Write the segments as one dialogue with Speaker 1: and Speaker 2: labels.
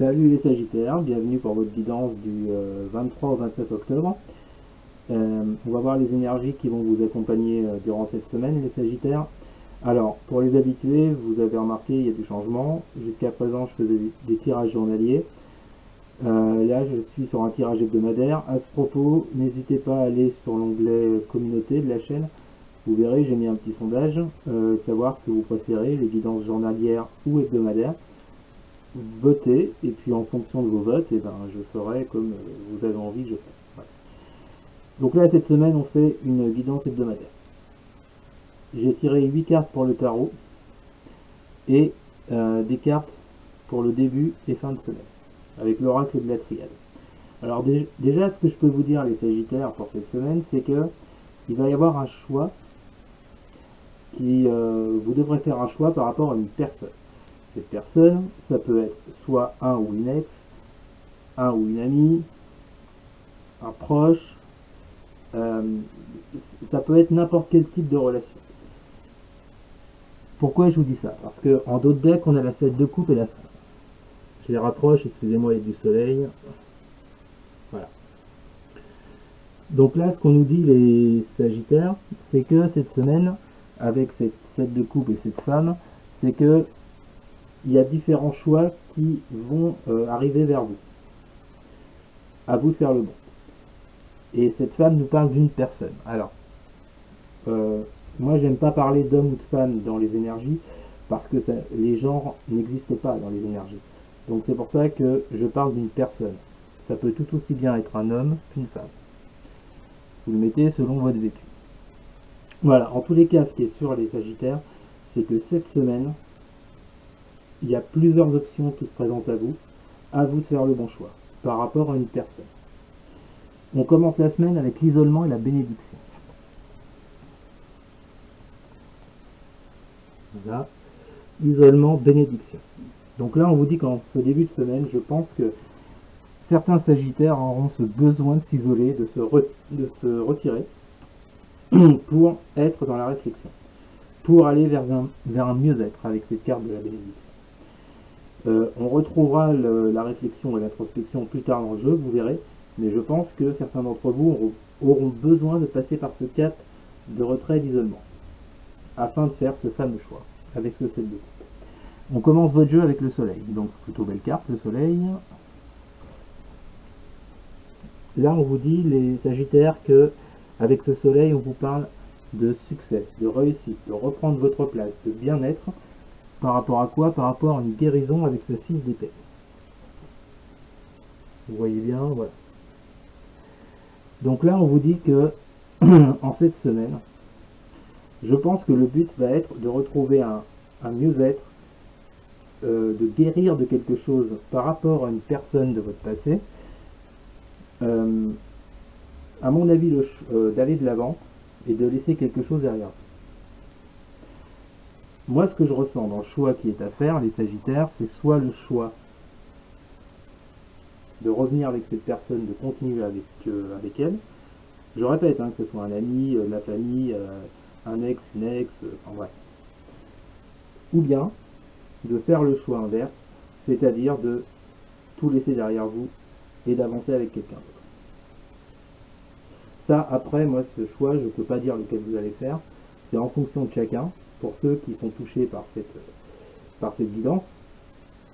Speaker 1: Salut les Sagittaires, bienvenue pour votre guidance du 23 au 29 octobre. On va voir les énergies qui vont vous accompagner durant cette semaine, les Sagittaires. Alors, pour les habitués, vous avez remarqué, il y a du changement. Jusqu'à présent, je faisais des tirages journaliers. Là, je suis sur un tirage hebdomadaire. À ce propos, n'hésitez pas à aller sur l'onglet communauté de la chaîne. Vous verrez, j'ai mis un petit sondage, savoir ce que vous préférez, les guidances journalières ou hebdomadaires. Votez, et puis en fonction de vos votes, eh ben, je ferai comme vous avez envie que je fasse. Voilà. Donc là, cette semaine, on fait une guidance hebdomadaire. J'ai tiré 8 cartes pour le tarot et des cartes pour le début et fin de semaine, avec l'oracle de la triade. Alors déjà, ce que je peux vous dire, les Sagittaires, pour cette semaine, c'est que il va y avoir un choix vous devrez faire un choix par rapport à une personne. Cette personne, ça peut être soit un ou une ex, un ou une amie, un proche, ça peut être n'importe quel type de relation. Pourquoi je vous dis ça? Parce qu'en d'autres decks, on a la 7 de coupe et la femme. Je les rapproche, excusez-moi, il y a du soleil. Voilà. Donc là, ce qu'on nous dit, les Sagittaires, c'est que cette semaine, avec cette 7 de coupe et cette femme, c'est que il y a différents choix qui vont arriver vers vous. À vous de faire le bon. Et cette femme nous parle d'une personne. Alors, moi j'aime pas parler d'homme ou de femme dans les énergies, parce que les genres n'existent pas dans les énergies. Donc c'est pour ça que je parle d'une personne. Ça peut tout aussi bien être un homme qu'une femme. Vous le mettez selon votre vécu. Voilà, en tous les cas, ce qui est sûr, les Sagittaires, c'est que cette semaine, il y a plusieurs options qui se présentent à vous de faire le bon choix, par rapport à une personne. On commence la semaine avec l'isolement et la bénédiction. Voilà, isolement, bénédiction. Donc là, on vous dit qu'en ce début de semaine, je pense que certains Sagittaires auront ce besoin de s'isoler, de se retirer, pour être dans la réflexion, pour aller vers un mieux-être avec cette carte de la bénédiction. On retrouvera la réflexion et l'introspection plus tard dans le jeu, vous verrez, mais je pense que certains d'entre vous auront besoin de passer par ce cap de retrait d'isolement, afin de faire ce fameux choix, avec ce 7 de coupe. On commence votre jeu avec le soleil, donc plutôt belle carte, le soleil. Là, on vous dit, les Sagittaires, que avec ce soleil, on vous parle de succès, de réussite, de reprendre votre place, de bien-être. Par rapport à quoi? Par rapport à une guérison avec ce 6 d'épée. Vous voyez bien, voilà. Donc là, on vous dit que en cette semaine, je pense que le but va être de retrouver un mieux-être, de guérir de quelque chose par rapport à une personne de votre passé. À mon avis, d'aller de l'avant et de laisser quelque chose derrière. Moi, ce que je ressens dans le choix qui est à faire, les Sagittaires, c'est soit le choix de revenir avec cette personne, de continuer avec elle. Je répète, hein, que ce soit un ami, de la famille, un ex, une ex, enfin bref. Ou bien de faire le choix inverse, c'est-à-dire de tout laisser derrière vous et d'avancer avec quelqu'un d'autre. Ça, après, moi, ce choix, je ne peux pas dire lequel vous allez faire. C'est en fonction de chacun, pour ceux qui sont touchés par cette guidance.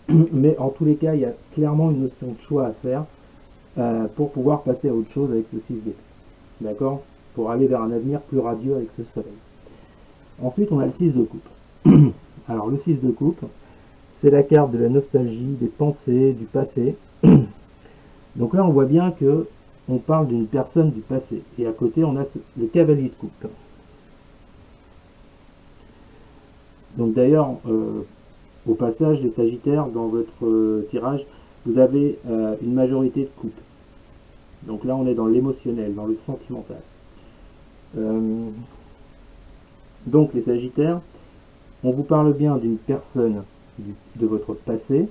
Speaker 1: Mais en tous les cas, il y a clairement une notion de choix à faire pour pouvoir passer à autre chose avec ce 6 d'épée. D'accord? Pour aller vers un avenir plus radieux avec ce soleil. Ensuite, on a le 6 de coupe. Alors, le 6 de coupe, c'est la carte de la nostalgie, des pensées, du passé. Donc là, on voit bien que on parle d'une personne du passé. Et à côté, on a le cavalier de coupe. Donc d'ailleurs, au passage, les Sagittaires, dans votre tirage, vous avez une majorité de coupe. Donc là, on est dans l'émotionnel, dans le sentimental. Donc les Sagittaires, on vous parle bien d'une personne de votre passé,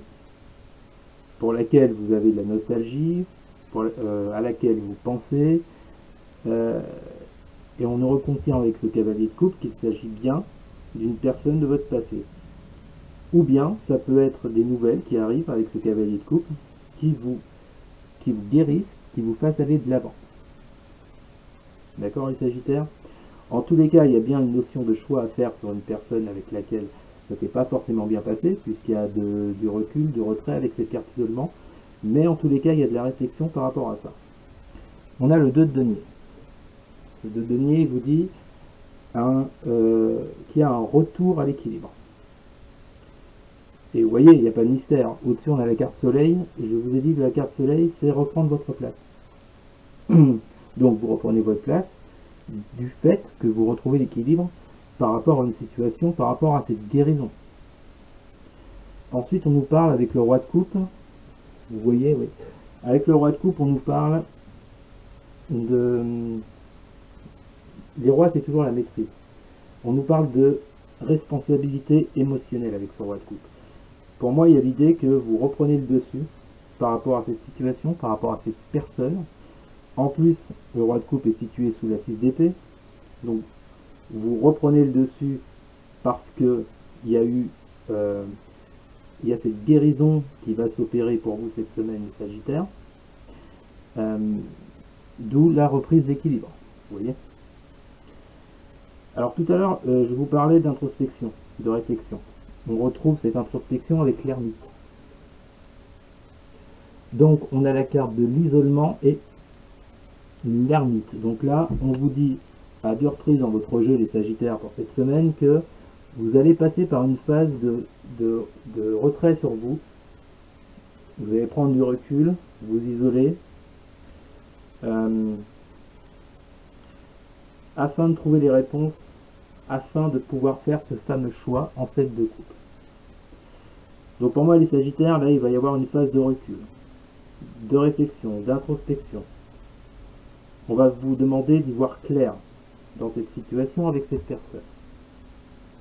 Speaker 1: pour laquelle vous avez de la nostalgie, à laquelle vous pensez, et on nous reconfirme avec ce cavalier de coupe qu'il s'agit bien d'une personne de votre passé. Ou bien ça peut être des nouvelles qui arrivent avec ce cavalier de coupe qui vous guérissent, qui vous fassent aller de l'avant. D'accord les Sagittaires? En tous les cas, il y a bien une notion de choix à faire sur une personne avec laquelle ça ne s'est pas forcément bien passé, puisqu'il y a du recul, du retrait avec cette carte isolement. Mais en tous les cas, il y a de la réflexion par rapport à ça. On a le 2 de denier. Le 2 de denier vous dit qu'il y a un retour à l'équilibre. Et vous voyez, il n'y a pas de mystère. Au-dessus, on a la carte soleil. Je vous ai dit que la carte soleil, c'est reprendre votre place. Donc, vous reprenez votre place du fait que vous retrouvez l'équilibre par rapport à une situation, par rapport à cette guérison. Ensuite, on nous parle avec le roi de coupe. Vous voyez, oui. Avec le roi de coupe, on nous parle de... Les rois, c'est toujours la maîtrise. On nous parle de responsabilité émotionnelle avec ce roi de coupe. Pour moi, il y a l'idée que vous reprenez le dessus par rapport à cette situation, par rapport à cette personne. En plus, le roi de coupe est situé sous la 6 d'épée. Donc, vous reprenez le dessus parce que il y a cette guérison qui va s'opérer pour vous cette semaine, les Sagittaires. D'où la reprise d'équilibre. Vous voyez? Alors tout à l'heure, je vous parlais d'introspection, de réflexion. On retrouve cette introspection avec l'ermite. Donc on a la carte de l'isolement et l'ermite. Donc là, on vous dit à 2 reprises dans votre jeu, les Sagittaires, pour cette semaine, que vous allez passer par une phase de retrait sur vous. Vous allez prendre du recul, vous isoler, afin de trouver les réponses, afin de pouvoir faire ce fameux choix en 7 de coupe. Donc pour moi, les Sagittaires, là, il va y avoir une phase de recul, de réflexion, d'introspection. On va vous demander d'y voir clair dans cette situation avec cette personne.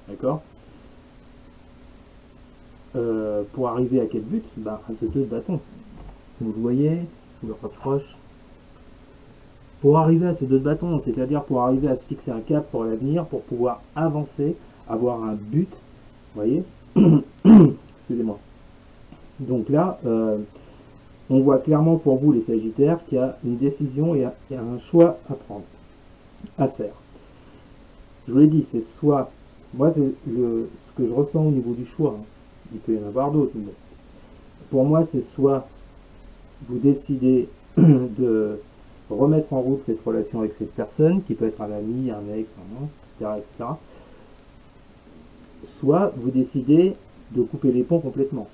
Speaker 1: D'accord? Pour arriver à quel but? À ce 2 de bâton. Vous le voyez, je me rapproche. Pour arriver à ce 2 de bâton, c'est-à-dire pour arriver à se fixer un cap pour l'avenir, pour pouvoir avancer, avoir un but, vous voyez? Excusez-moi. Donc là, on voit clairement pour vous les Sagittaires qu'il y a une décision et un choix à prendre, à faire. Je vous l'ai dit, c'est soit, moi c'est ce que je ressens au niveau du choix, hein. Il peut y en avoir d'autres, mais pour moi c'est soit vous décidez de remettre en route cette relation avec cette personne, qui peut être un ami, un ex, etc., etc. Soit vous décidez de couper les ponts complètement.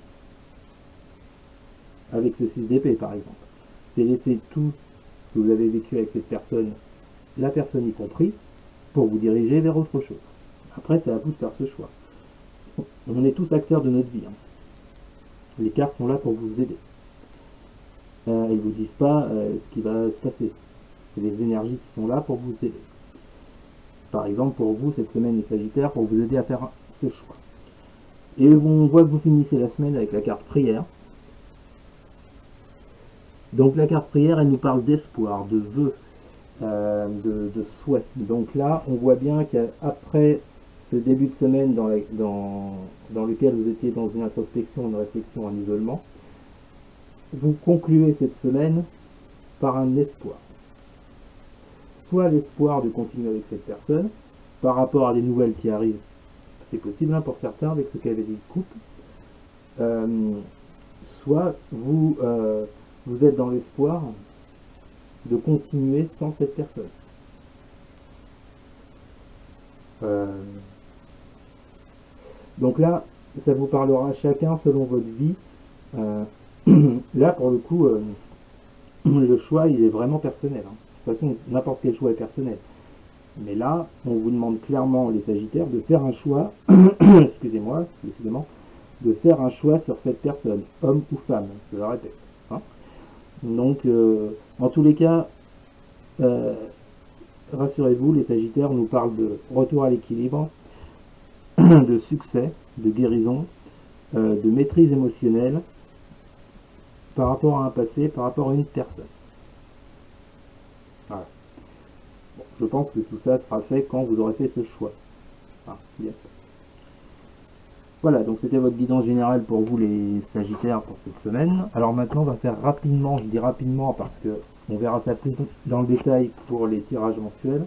Speaker 1: Avec ce 6 d'épée par exemple. C'est laisser tout ce que vous avez vécu avec cette personne, la personne y compris, pour vous diriger vers autre chose. Après, c'est à vous de faire ce choix. On est tous acteurs de notre vie. Hein. Les cartes sont là pour vous aider. Elles ne vous disent pas ce qui va se passer. C'est les énergies qui sont là pour vous aider. Par exemple, pour vous, cette semaine, les Sagittaires, pour vous aider à faire ce choix. Et on voit que vous finissez la semaine avec la carte prière. Donc la carte prière, elle nous parle d'espoir, de vœux, de souhait. Donc là, on voit bien qu'après ce début de semaine dans lequel vous étiez dans une introspection, une réflexion, un isolement, vous concluez cette semaine par un espoir. Soit l'espoir de continuer avec cette personne, par rapport à des nouvelles qui arrivent, c'est possible hein, pour certains avec ce cavalier de coupe, soit vous êtes dans l'espoir de continuer sans cette personne. Donc là, ça vous parlera chacun selon votre vie. Là, pour le coup, le choix, il est vraiment personnel. Hein. De toute façon, n'importe quel choix est personnel. Mais là, on vous demande clairement, les Sagittaires, de faire un choix, excusez-moi, décidément, de faire un choix sur cette personne, homme ou femme, je le répète. Hein. Donc, en tous les cas, rassurez-vous, les Sagittaires nous parlent de retour à l'équilibre, de succès, de guérison, de maîtrise émotionnelle, par rapport à un passé, par rapport à une personne. Voilà. Bon, je pense que tout ça sera fait quand vous aurez fait ce choix. Ah, bien sûr. Voilà, donc c'était votre guidance générale pour vous les Sagittaires pour cette semaine. Alors maintenant, on va faire rapidement, je dis rapidement parce que on verra ça plus dans le détail pour les tirages mensuels.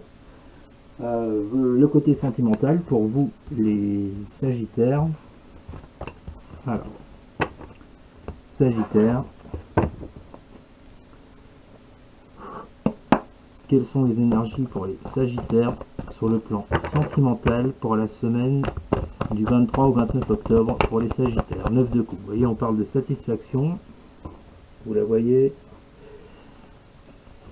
Speaker 1: Le côté sentimental pour vous les Sagittaires. Alors, Sagittaire. Quelles sont les énergies pour les Sagittaires sur le plan sentimental pour la semaine du 23 au 29 octobre pour les Sagittaires? 9 de coupe. Vous voyez, on parle de satisfaction. Vous la voyez.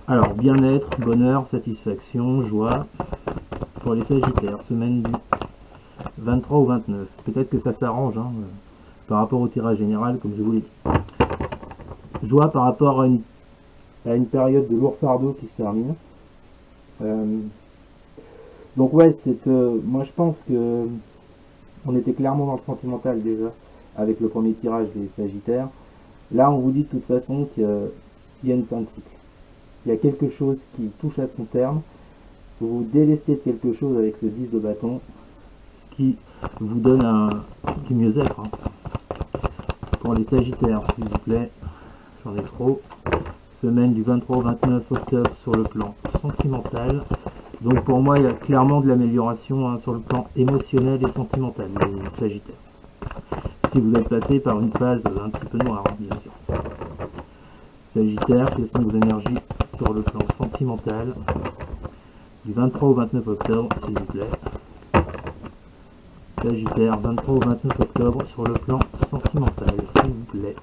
Speaker 1: Alors, bien-être, bonheur, satisfaction, joie pour les Sagittaires. Semaine du 23 au 29. Peut-être que ça s'arrange par rapport au tirage général, comme je vous l'ai dit. Joie par rapport à une période de lourd fardeau qui se termine. Donc ouais, moi je pense que on était clairement dans le sentimental déjà avec le premier tirage des Sagittaires. Là on vous dit de toute façon qu'il y a une fin de cycle. Il y a quelque chose qui touche à son terme. Vous vous délestez de quelque chose avec ce 10 de bâton, ce qui vous donne du mieux-être. Pour les Sagittaires, s'il vous plaît, j'en ai trop. Semaine du 23 au 29 octobre sur le plan sentimental. Donc pour moi, il y a clairement de l'amélioration sur le plan émotionnel et sentimental, les Sagittaires. Si vous êtes passé par une phase un petit peu noire, bien sûr. Sagittaire, quelles sont vos énergies sur le plan sentimental du 23 au 29 octobre, s'il vous plaît. Sagittaire, 23 au 29 octobre sur le plan sentimental, s'il vous plaît.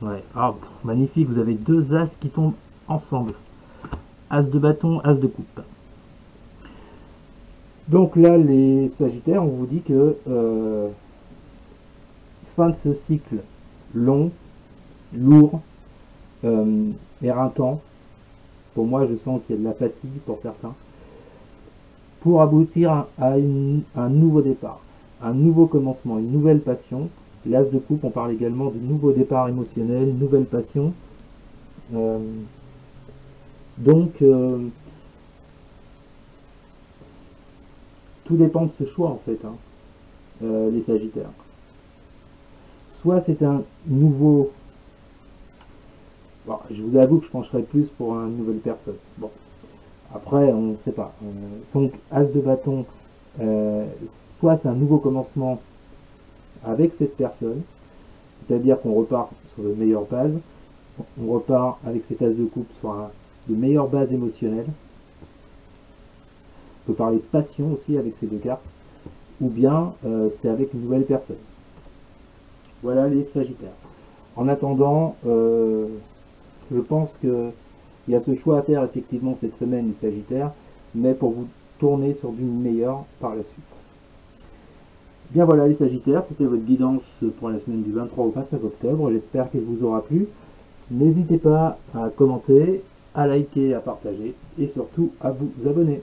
Speaker 1: Ouais, magnifique, vous avez deux as qui tombent ensemble. As de bâton, as de coupe. Donc là, les Sagittaires, on vous dit que fin de ce cycle long, lourd, éreintant. Pour moi, je sens qu'il y a de la fatigue pour certains. Pour aboutir à un nouveau départ, un nouveau commencement, une nouvelle passion. L'as de coupe, on parle également de nouveau départ émotionnel, nouvelle passion. Tout dépend de ce choix en fait, les Sagittaires. Soit c'est un nouveau... Bon, je vous avoue que je pencherais plus pour une nouvelle personne. Bon, après, on ne sait pas. Donc, as de bâton, soit c'est un nouveau commencement avec cette personne, c'est-à-dire qu'on repart sur de meilleures bases, on repart avec cet as de coupe sur de meilleures bases émotionnelles. On peut parler de passion aussi avec ces deux cartes, ou bien c'est avec une nouvelle personne. Voilà les Sagittaires. En attendant, je pense qu'il y a ce choix à faire effectivement cette semaine les Sagittaires, mais pour vous tourner sur du meilleur par la suite. Bien voilà les Sagittaires, c'était votre guidance pour la semaine du 23 au 29 octobre. J'espère qu'elle vous aura plu. N'hésitez pas à commenter, à liker, à partager et surtout à vous abonner.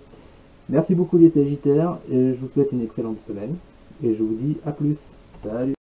Speaker 1: Merci beaucoup les Sagittaires et je vous souhaite une excellente semaine et je vous dis à plus. Salut!